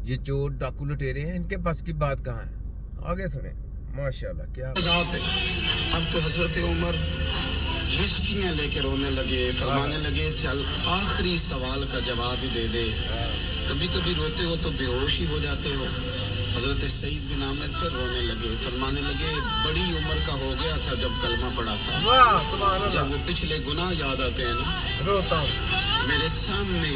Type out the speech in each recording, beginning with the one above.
ये चोर डाकू लुटेरे हैं, इनके पास की बात कहाँ है। आगे सुने माशाल्लाह क्या अब तो हजरत उमर हिचकियां लेके रोने लगे, फरमाने लगे चल आखिरी सवाल का जवाब ही दे दे, कभी कभी रोते हो तो बेहोश ही हो जाते हो। हजरत सईद बिन आमिर पर रोने लगे, फरमाने लगे बड़ी उम्र का हो गया था जब कलमा पड़ा था, जब वो पिछले गुनाह याद आते हैं ना रोता हूँ। मेरे सामने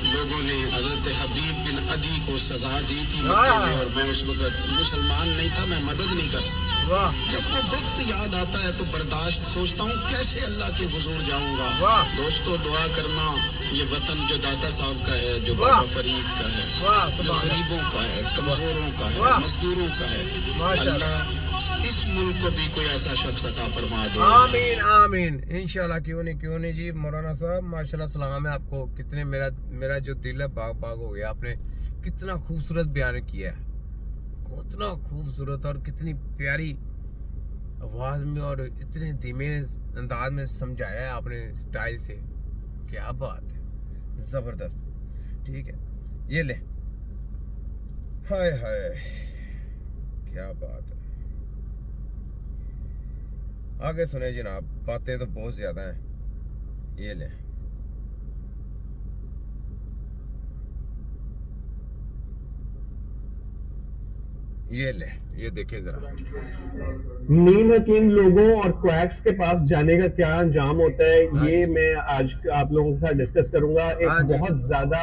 लोगों ने हजरत हबीब बिन अदी को सजा दी थी मक्के में, और मैं उस वक्त मुसलमान नहीं था, मैं मदद नहीं कर सकता। जब वो वक्त याद आता है तो बर्दाश्त सोचता हूँ कैसे अल्लाह के हुजूर जाऊंगा। दोस्तों दुआ करना, ये वतन जो दाता साहब का है, जो बाबा फरीद का है, जो गरीबों का है, कमजोरों का है, मजदूरों का है, अल्लाह इस मुल्क को भी कोई ऐसा शख्स अता फरमा दे। आमीन आमीन इंशाल्लाह। क्यों नहीं जी मौलाना साहब, माशाल्लाह सलाम है आपको। कितने मेरा जो दिल है बाग बाग हो गया। आपने कितना खूबसूरत बयान किया है, कितना खूबसूरत और कितनी प्यारी आवाज में और इतने धीमे अंदाज में समझाया है आपने स्टाइल से। क्या बात है, जबरदस्त। ठीक है ये ले, हाय हाय क्या बात है। आगे सुने जनाब, बातें तो बहुत ज्यादा हैं। ये ले ये देखिए जरा। नीम हकीम लोगों और क्वैक्स के पास जाने का क्या अंजाम होता है, ये मैं आज आप लोगों के साथ डिस्कस करूंगा। एक बहुत ज्यादा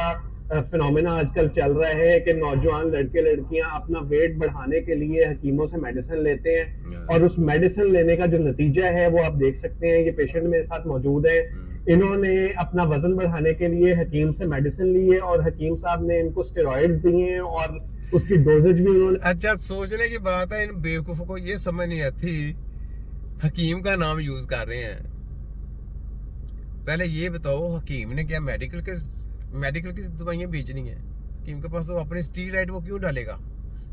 फिनोमेना आजकल चल रहा है कि नौजवान लड़के लड़कियां अपना वेट बढ़ाने के लिए हकीमों से मेडिसिन लेते हैं, और उस मेडिसिन लेने का जो नतीजा है वो आप देख सकते हैं। ये पेशेंट मेरे साथ मौजूद है, इन्होंने अपना वजन बढ़ाने के लिए हकीम से मेडिसिन ली है, और हकीम साहब ने इनको स्टेरॉइड्स दिए हैं और उसकी डोजेज भी उन्होंने। अच्छा सोचने की बात है, इन बेवकूफों को ये समझ नहीं आती हकीम का नाम यूज कर रहे हैं। पहले ये बताओ हकीम ने क्या मेडिकल की दवाइयां बेचनी है? हकीम के पास तो अपने स्टीरॉइड वो क्यों डालेगा?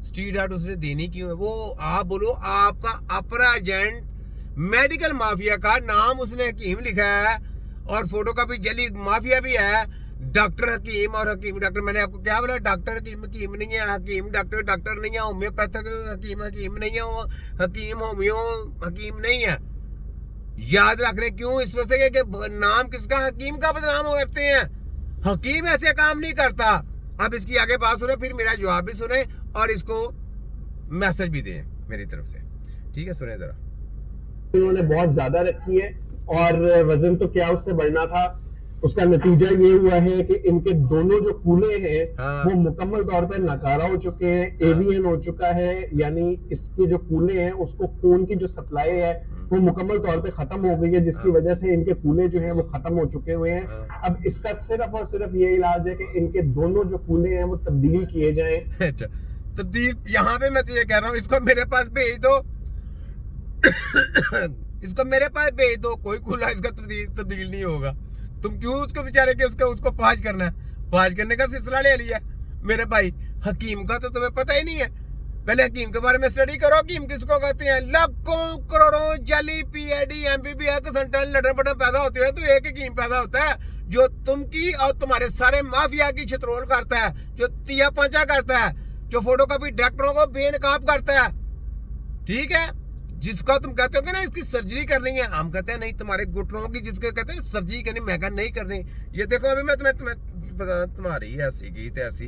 स्टीरॉइड उसने देनी क्यों है? वो आप बोलो, आपका अपना एजेंट मेडिकल माफिया का नाम उसने हकीम लिखा है, और फोटो का भी जली माफिया भी है। डॉक्टर हकीम और हकीम डॉक्टर, मैंने आपको क्या बोला? डॉक्टर हकीम नहीं है, हकीम डॉक्टर नहीं है, होम्योपैथिक हकीम नहीं है, हकीम होम्यो हकीम नहीं है। याद रख रहे क्यों? इस वजह से कि नाम किसका, हकीम का बदनाम करते हैं। हकीम ऐसे काम नहीं करता। अब इसकी आगे बात सुने, फिर मेरा जवाब भी सुने और इसको मैसेज भी दें मेरी तरफ से। ठीक है सुने जरा। इन्होंने बहुत ज्यादा रखी है, और वजन तो क्या उससे बढ़ना था। उसका नतीजा ये हुआ है कि इनके दोनों जो कूले हैं वो मुकम्मल तौर पर नाकारा हो चुके हैं, एवियन हो चुका है, यानी इसके जो कूले हैं उसको खून की जो सप्लाई है वो मुकम्मल तौर पे खत्म हो गई है, जिसकी वजह से इनके कूले जो हैं वो खत्म हो चुके हुए हैं। अब इसका सिर्फ और सिर्फ ये इलाज है कि इनके दोनों जो कूले हैं वो तब्दील किए जाएं। अच्छा तब्दील, यहाँ पे मैं तुझे कह रहा हूँ इसको मेरे पास भेज दो इसको मेरे पास भेज दो, कोई कूला इसका तब्दील नहीं होगा। तुम क्यों उसको बेचारे के उसको पाज करना है? पाज करने का सिलसिला ले लिया मेरे भाई। हकीम का तो तुम्हें पता ही नहीं है। पहले हकीम के बारे में स्टडी करो। हकीम किसको कहते हैं? लाखों करोड़ों जाली PhD MBBS सेंट्रल लड़न पड़न पैदा होते हैं, तो एक हकीम पैदा होता है जो तुम की और तुम्हारे सारे माफिया की छतरोल करता है, जो तिया पंचा करता है, जो फोटोकॉपी डॉक्टरों को बेनकाब करता है। ठीक है, जिसका तुम कहते हो कि ना इसकी सर्जरी करनी है, हम कहते हैं नहीं तुम्हारे घुटनों की जिसके कहते हैं सर्जरी करनी, मैं नहीं करनी। ये देखो अभी मैं तुम्हें बता, तुम्हारी ऐसी की तैसी,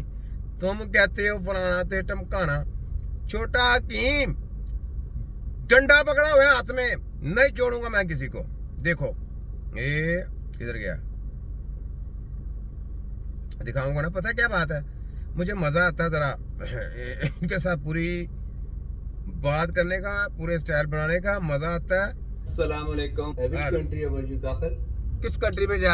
तुम कहते हो फलाना ते टमकाना। छोटा हकीम डंडा पकड़ा हुआ है हाथ में, नहीं छोड़ूंगा मैं किसी को। देखो ये किधर गया, दिखाऊंगा ना। पता क्या बात है, मुझे मजा आता है जरा इनके साथ पूरी बात करने का, पूरे स्टाइल बनाने का मजा आता है। अस्सलाम वालेकुम। Which country are you दाखिल? किस कंट्री में जा?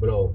ब्लॉक।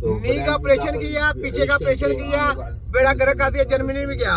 तो नी का ऑपरेशन किया, पीछे का ऑपरेशन किया, बेड़ा गर्क कर दिया, जर्मनी में गया।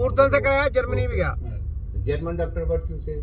उर्दन से कराया, जर्मनी में गया। जर्मन डॉक्टर व्हाट यू से?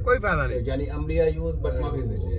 कोई फायदा नहीं। यानी अमलिया यूज बट माफी नतीजे।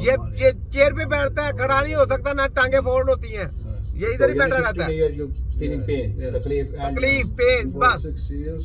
ये चेयर पे बैठता है, खड़ा नहीं हो सकता, ना टांगे फोल्ड होती हैं। ये इधर ही So, बैठा yani रहता 15 है। years you feeling pain, Yes. तकलीफ and तकलीफ पेन For बस 6 years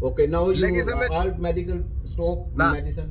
Okay, now you लेकिन इसमें- all medical stop ना। medicine.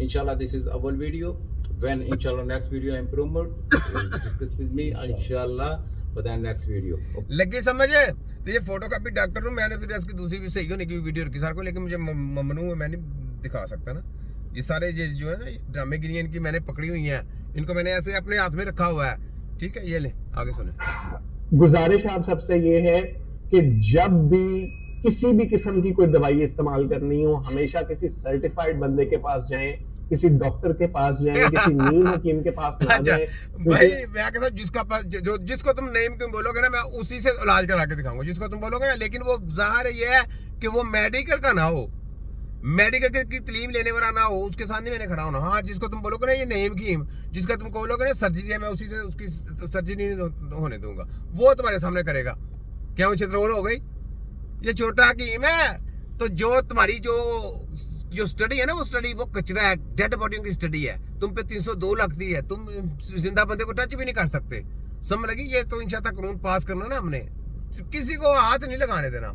Inshallah this is our video. When inshallah next video I'm promote, discuss with me inshallah for the next video. Okay. लगी समझे। तो ये photo copy doctor हूँ, मैंने फिर इसकी दूसरी भी सही होने की वीडियो रखी सार को, लेकिन मुझे ममनू है, मैं नहीं दिखा सकता ना। ये सारे ये जो है ना ये ड्रामे गिरी इनकी मैंने पकड़ी हुई हैं, इनको मैंने ऐसे अपने हाथ में रखा हुआ है। ठीक है, ये ले आगे सुने। गुजारिश आप सबसे ये है कि जब भी किसी भी किस्म की कोई दवाई इस्तेमाल करनी हो, हमेशा किसी सर्टिफाइड बंदे के पास जाएं, किसी डॉक्टर के पास जाएं, किसी नीम हकीम के पास ना अच्छा जाएं। भाई मैं कहता हूँ जिसका पास जो जिसको तुम नेम क्यों बोलोगे ना, मैं उसी से इलाज करा के दिखाऊंगा जिसको तुम बोलोगे ना। लेकिन वो ज़ाहिर ये है कि वो मेडिकल का ना हो, मेडिकल की तलीम लेने वाला ना हो, उसके सामने मैंने खड़ा होना। हाँ जिसको तुम बोलोगे ना ये नेम कीम, जिसका तुम बोलोगे ना सर्जरी है, मैं उसी से उसकी सर्जरी नहीं होने दूंगा, वो तुम्हारे सामने करेगा। क्या चित्रौल हो गई? ये छोटा हकीम है। तो जो तुम्हारी जो स्टडी है ना, वो स्टडी वो कचरा है, डेड बॉडियों की स्टडी है। तुम पे 302 लगती है, तुम जिंदा बंदे को टच भी नहीं कर सकते। समझ लगी? ये तो इंशाल्लाह कानून पास करना ना हमने, किसी को हाथ नहीं लगाने देना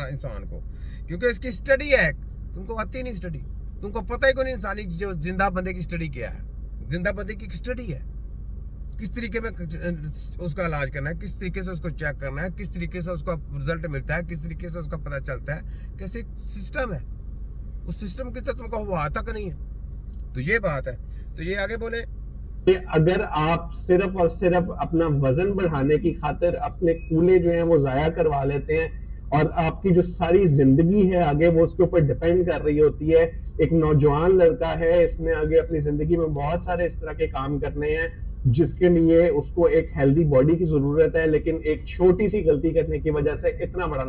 इंसान को, क्योंकि इसकी स्टडी है। तुमको आती नहीं स्टडी, तुमको पता ही कोई नहीं इंसानी जो जिंदा बंदे की स्टडी क्या है। जिंदा बंदे की स्टडी है, किस तरीके में उसका इलाज करना है, किस तरीके से उसको चेक करना है, किस तरीके से उसका रिजल्ट मिलता है, किस तरीके से उसका पता चलता है, कैसे सिस्टम है। उस सिस्टम की तो तुमको हुआ तक नहीं है। तो ये बात है। तो ये आगे बोले कि अगर आप सिर्फ और सिर्फ अपना वजन बढ़ाने की खातिर अपने कूले जो हैं वो जाया करवा लेते हैं और आपकी जो सारी जिंदगी है आगे वो उसके ऊपर डिपेंड कर रही होती है। एक नौजवान लड़का है, इसने आगे अपनी जिंदगी में बहुत सारे इस तरह के काम करने हैं जिसके लिए उसको एक हेल्दी बॉडी की जरूरत है, लेकिन एक छोटी सी गलती करने की वजह से इतना बड़ा